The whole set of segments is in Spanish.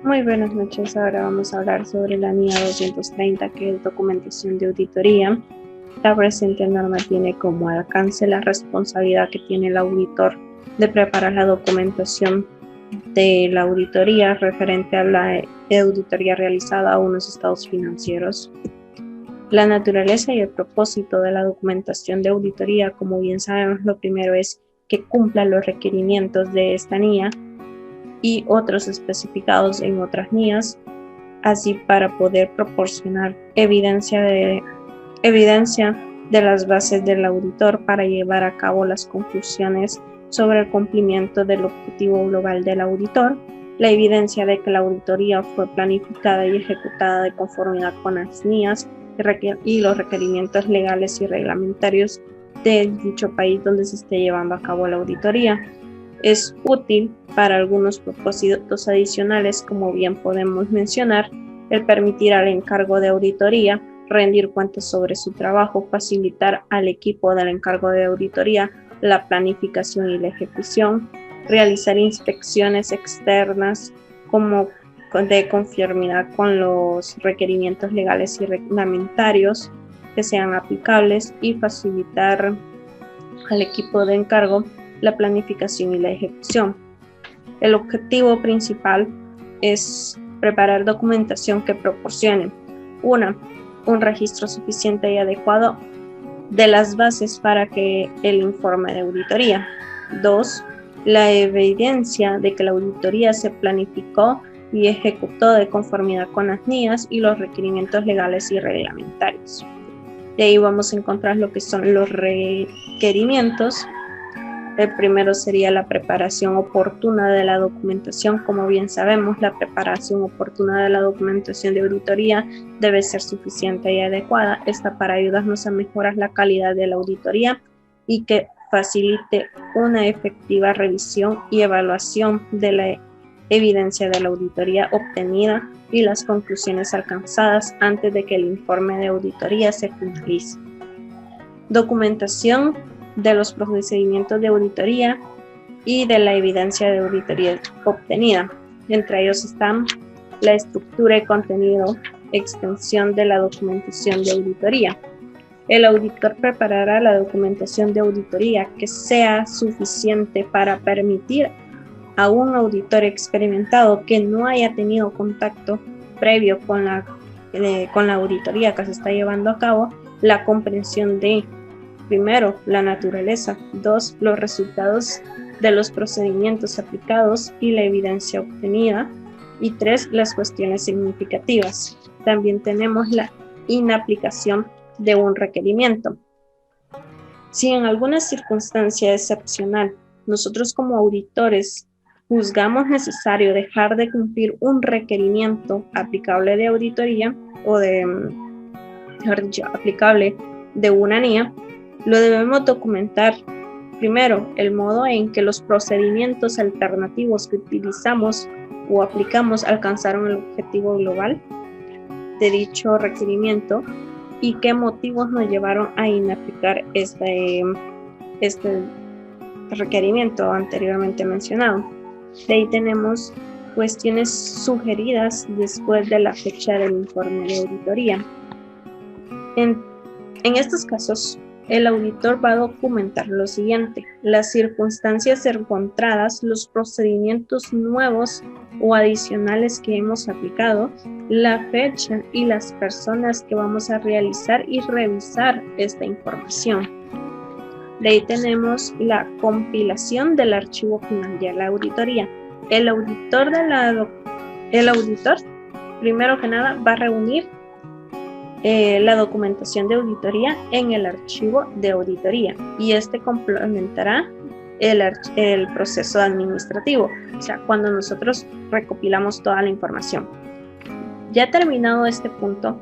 Muy buenas noches, ahora vamos a hablar sobre la NIA 230, que es documentación de auditoría. La presente norma tiene como alcance la responsabilidad que tiene el auditor de preparar la documentación de la auditoría referente a la auditoría realizada a unos estados financieros. La naturaleza y el propósito de la documentación de auditoría, como bien sabemos, lo primero es que cumpla los requerimientos de esta NIA y otros especificados en otras NIAs, así para poder proporcionar evidencia de las bases del auditor para llevar a cabo las conclusiones sobre el cumplimiento del objetivo global del auditor, la evidencia de que la auditoría fue planificada y ejecutada de conformidad con las NIAs y los requerimientos legales y reglamentarios de dicho país donde se esté llevando a cabo la auditoría. Es útil para algunos propósitos adicionales, como bien podemos mencionar, el permitir al encargo de auditoría rendir cuentas sobre su trabajo, facilitar al equipo del encargo de auditoría la planificación y la ejecución, realizar inspecciones externas como de conformidad con los requerimientos legales y reglamentarios que sean aplicables y facilitar al equipo de encargo la planificación y la ejecución. El objetivo principal es preparar documentación que proporcione un registro suficiente y adecuado de las bases para que el informe de auditoría. 2. La evidencia de que la auditoría se planificó y ejecutó de conformidad con las NIAs y los requerimientos legales y reglamentarios. De ahí vamos a encontrar lo que son los requerimientos. El primero sería la preparación oportuna de la documentación. Como bien sabemos, la preparación oportuna de la documentación de auditoría debe ser suficiente y adecuada. Esta para ayudarnos a mejorar la calidad de la auditoría y que facilite una efectiva revisión y evaluación de la evidencia de la auditoría obtenida y las conclusiones alcanzadas antes de que el informe de auditoría se finalice. Documentación de los procedimientos de auditoría y de la evidencia de auditoría obtenida. Entre ellos están la estructura y contenido, extensión de la documentación de auditoría. El auditor preparará la documentación de auditoría que sea suficiente para permitir a un auditor experimentado que no haya tenido contacto previo con la auditoría que se está llevando a cabo la comprensión de, primero, la naturaleza, 2, los resultados de los procedimientos aplicados y la evidencia obtenida, y 3, las cuestiones significativas. También tenemos la inaplicación de un requerimiento. Si en alguna circunstancia excepcional nosotros como auditores juzgamos necesario dejar de cumplir un requerimiento aplicable de auditoría o aplicable de una NIA, lo debemos documentar. Primero, el modo en que los procedimientos alternativos que utilizamos o aplicamos alcanzaron el objetivo global de dicho requerimiento y qué motivos nos llevaron a inaplicar este requerimiento anteriormente mencionado. De ahí tenemos cuestiones sugeridas después de la fecha del informe de auditoría. En estos casos, el auditor va a documentar lo siguiente: las circunstancias encontradas, los procedimientos nuevos o adicionales que hemos aplicado, la fecha y las personas que vamos a realizar y revisar esta información. De ahí tenemos la compilación del archivo final de la auditoría. El auditor, primero que nada, va a reunir la documentación de auditoría en el archivo de auditoría y este complementará el proceso administrativo, o sea, cuando nosotros recopilamos toda la información. Ya terminado este punto,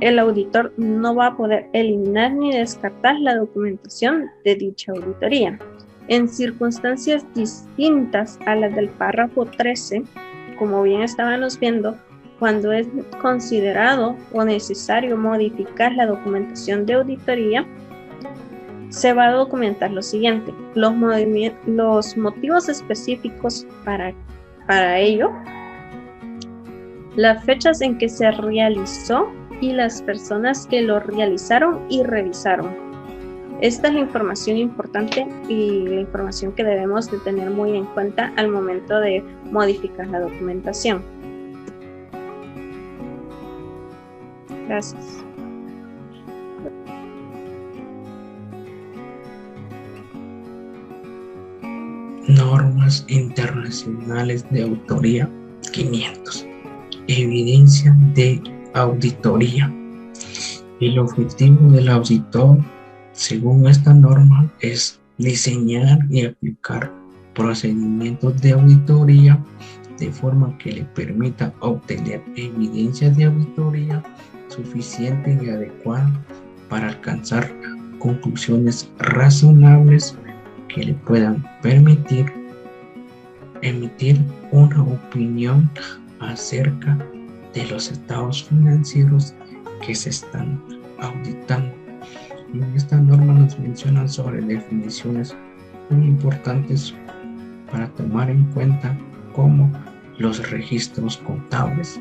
el auditor no va a poder eliminar ni descartar la documentación de dicha auditoría. En circunstancias distintas a las del párrafo 13, como bien estábamos viendo, cuando es considerado o necesario modificar la documentación de auditoría, se va a documentar lo siguiente: los motivos específicos para para ello, las fechas en que se realizó y las personas que lo realizaron y revisaron. Esta es la información importante y la información que debemos de tener muy en cuenta al momento de modificar la documentación. Gracias. Normas internacionales de autoría 500. Evidencia de auditoría. El objetivo del auditor, según esta norma, es diseñar y aplicar procedimientos de auditoría de forma que le permita obtener evidencia de auditoría suficiente y adecuada para alcanzar conclusiones razonables que le puedan permitir emitir una opinión acerca de los estados financieros que se están auditando. En esta norma nos mencionan sobre definiciones muy importantes para tomar en cuenta, como los registros contables.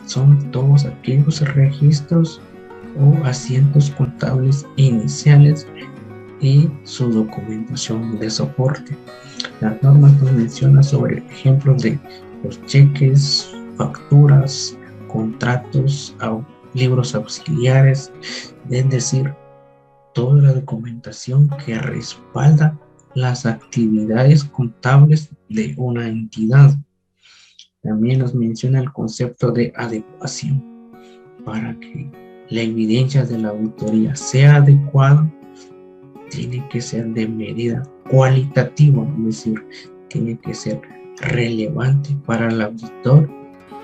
Son todos aquellos registros o asientos contables iniciales y su documentación de soporte. Las normas nos mencionan sobre ejemplos de los cheques, facturas, contratos, libros auxiliares, es decir, toda la documentación que respalda las actividades contables de una entidad. También nos menciona el concepto de adecuación. Para que la evidencia de la auditoría sea adecuada, tiene que ser de medida cualitativa, es decir, tiene que ser relevante para el auditor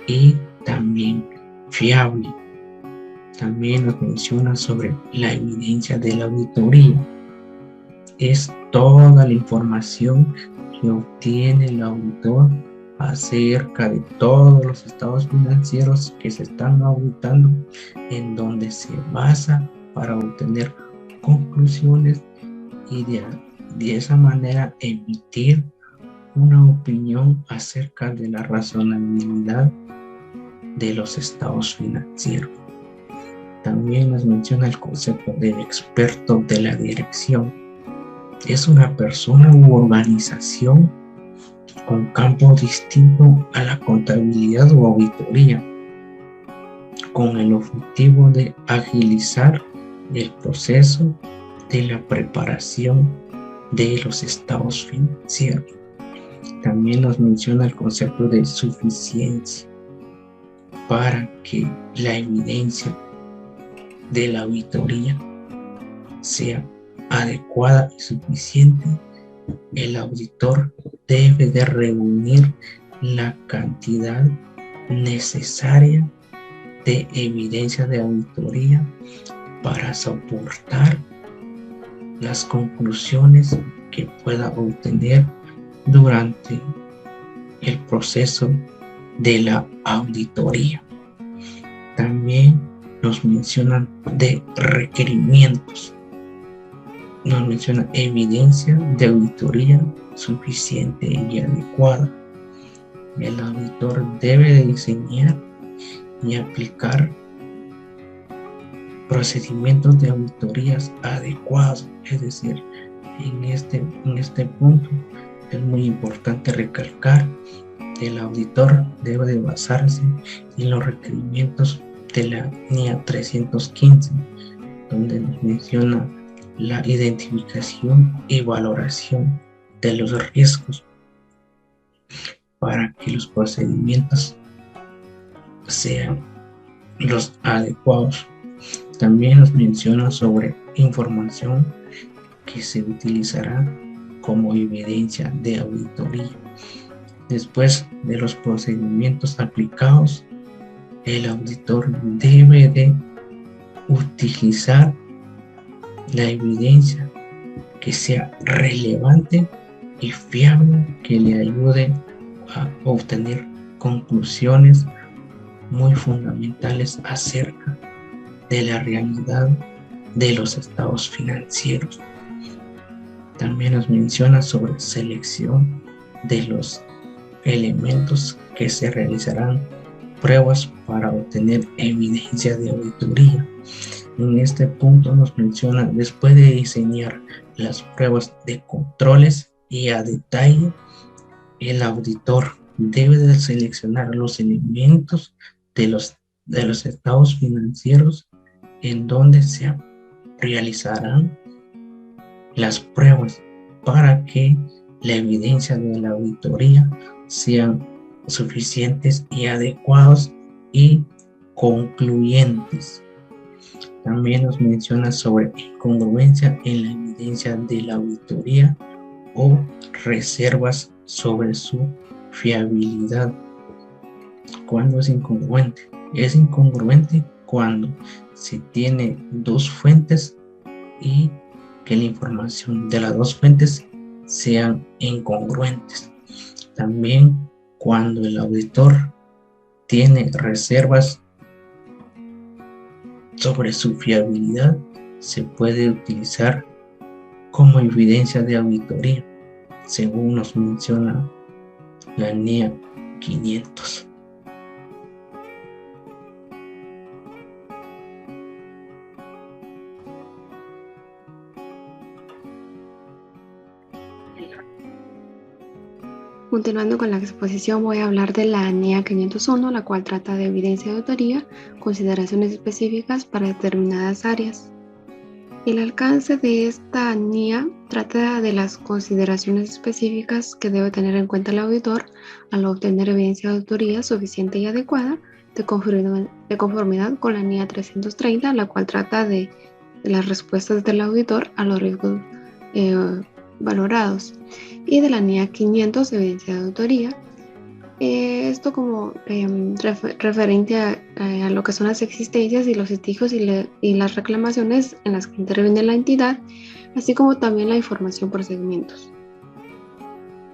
y también fiable. También nos menciona sobre la evidencia de la auditoría. Es toda la información que obtiene el auditor acerca de todos los estados financieros que se están auditando, en donde se basa para obtener conclusiones y de esa manera emitir una opinión acerca de la razonabilidad de los estados financieros. También nos menciona el concepto del experto de la dirección. Es una persona u organización con campo distinto a la contabilidad o auditoría, con el objetivo de agilizar el proceso de la preparación de los estados financieros. También nos menciona el concepto de suficiencia. Para que la evidencia de la auditoría sea adecuada y suficiente, el auditor debe de reunir la cantidad necesaria de evidencia de auditoría para soportar las conclusiones que pueda obtener durante el proceso de la auditoría. También nos mencionan de requerimientos. Nos menciona evidencia de auditoría suficiente y adecuada. El auditor debe de diseñar y aplicar procedimientos de auditorías adecuados. Es decir, en este punto es muy importante recalcar que el auditor debe de basarse en los requerimientos de la NIA 315, donde nos menciona la identificación y valoración de los riesgos para que los procedimientos sean los adecuados. También nos menciona sobre información que se utilizará como evidencia de auditoría. Después de los procedimientos aplicados, el auditor debe de utilizar la evidencia que sea relevante y fiable, que le ayude a obtener conclusiones muy fundamentales acerca de la realidad de los estados financieros. También nos menciona sobre selección de los elementos que se realizarán pruebas para obtener evidencia de auditoría. En este punto nos menciona, después de diseñar las pruebas de controles y a detalle, el auditor debe de seleccionar los elementos de los estados financieros en donde se realizarán las pruebas para que la evidencia de la auditoría sean suficientes y adecuados y concluyentes. También nos menciona sobre incongruencia en la evidencia de la auditoría o reservas sobre su fiabilidad. ¿Cuándo es incongruente? Es incongruente cuando se tiene dos fuentes y que la información de las dos fuentes sean incongruentes. También cuando el auditor tiene reservas sobre su fiabilidad, se puede utilizar como evidencia de auditoría, según nos menciona la NIA 500. Continuando con la exposición, voy a hablar de la NIA 501, la cual trata de evidencia de auditoría, consideraciones específicas para determinadas áreas. El alcance de esta NIA trata de las consideraciones específicas que debe tener en cuenta el auditor al obtener evidencia de auditoría suficiente y adecuada de conformidad con la NIA 330, la cual trata de las respuestas del auditor a los riesgos valorados, y de la NIA 500, evidencia de auditoría. Esto como referente a lo que son las existencias y los litigios y las reclamaciones en las que interviene la entidad, así como también la información por segmentos.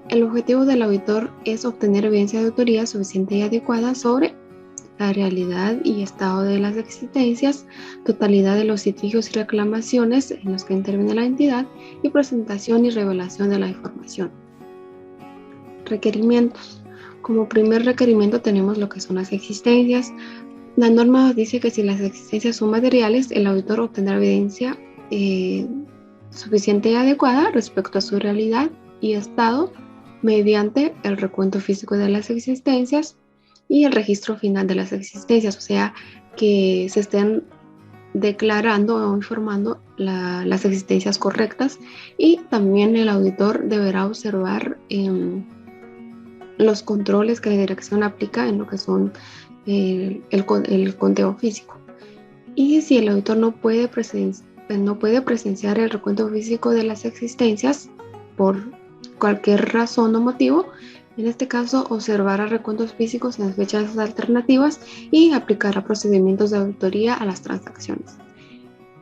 El objetivo del auditor es obtener evidencia de auditoría suficiente y adecuada sobre la realidad y estado de las existencias, totalidad de los litigios y reclamaciones en los que interviene la entidad y presentación y revelación de la información. Requerimientos. Como primer requerimiento tenemos lo que son las existencias. La norma dice que si las existencias son materiales, el auditor obtendrá evidencia suficiente y adecuada respecto a su realidad y estado mediante el recuento físico de las existencias y el registro final de las existencias, o sea, que se estén declarando o informando las existencias correctas, y también el auditor deberá observar los controles que la dirección aplica en lo que son el conteo físico. Y si el auditor no puede presenciar el recuento físico de las existencias por cualquier razón o motivo, en este caso observará recuentos físicos en las fechas alternativas y aplicará procedimientos de auditoría a las transacciones.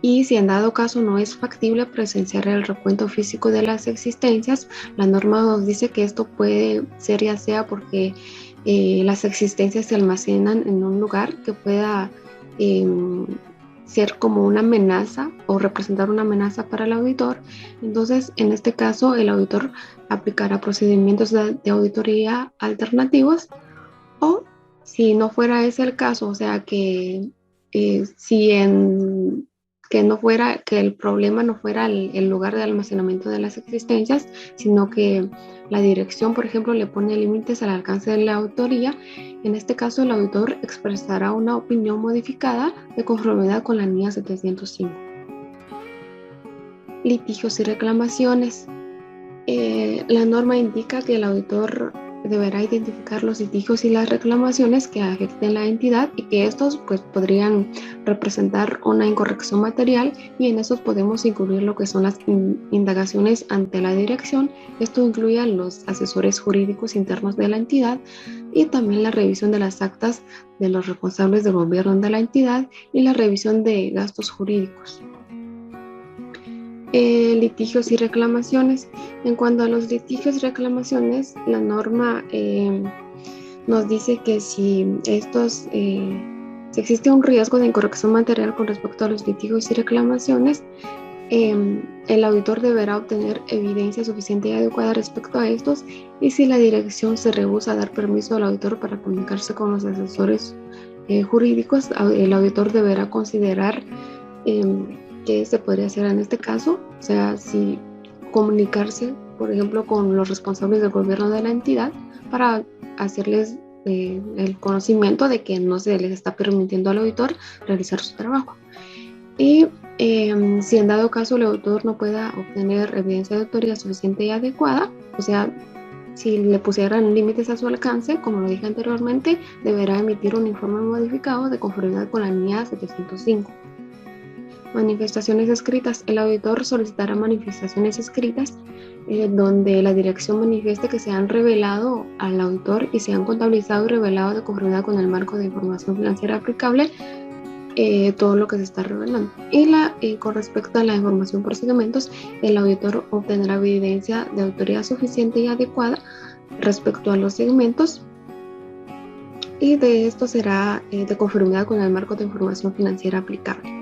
Y si en dado caso no es factible presenciar el recuento físico de las existencias, la norma nos dice que esto puede ser ya sea porque las existencias se almacenan en un lugar que pueda ser como una amenaza o representar una amenaza para el auditor. Entonces, en este caso, el auditor aplicará procedimientos de auditoría alternativos, o si no fuera ese el caso, o sea que que el problema no fuera el lugar de almacenamiento de las existencias, sino que la dirección, por ejemplo, le pone límites al alcance de la auditoría. En este caso, el auditor expresará una opinión modificada de conformidad con la NIA 705. Litigios y reclamaciones. La norma indica que el auditor deberá identificar los litigios y las reclamaciones que afecten la entidad y que estos pues podrían representar una incorrección material, y en esos podemos incluir lo que son las indagaciones ante la dirección. Esto incluye a los asesores jurídicos internos de la entidad y también la revisión de las actas de los responsables del gobierno de la entidad y la revisión de gastos jurídicos. Litigios y reclamaciones. En cuanto a los litigios y reclamaciones, la norma nos dice que si existe un riesgo de incorrección material con respecto a los litigios y reclamaciones, El auditor deberá obtener evidencia suficiente y adecuada respecto a estos, y si la dirección se rehúsa a dar permiso al auditor para comunicarse con los asesores jurídicos, el auditor deberá considerar qué se podría hacer en este caso, o sea, si comunicarse, por ejemplo, con los responsables del gobierno de la entidad para hacerles el conocimiento de que no se les está permitiendo al auditor realizar su trabajo. Y si en dado caso el auditor no pueda obtener evidencia de autoría suficiente y adecuada, o sea, si le pusieran límites a su alcance, como lo dije anteriormente, deberá emitir un informe modificado de conformidad con la NIA 705. Manifestaciones escritas. El auditor solicitará manifestaciones escritas donde la dirección manifieste que se han revelado al auditor y se han contabilizado y revelado de conformidad con el marco de información financiera aplicable todo lo que se está revelando. Y con respecto a la información por segmentos, el auditor obtendrá evidencia de autoría suficiente y adecuada respecto a los segmentos, y de esto será de conformidad con el marco de información financiera aplicable.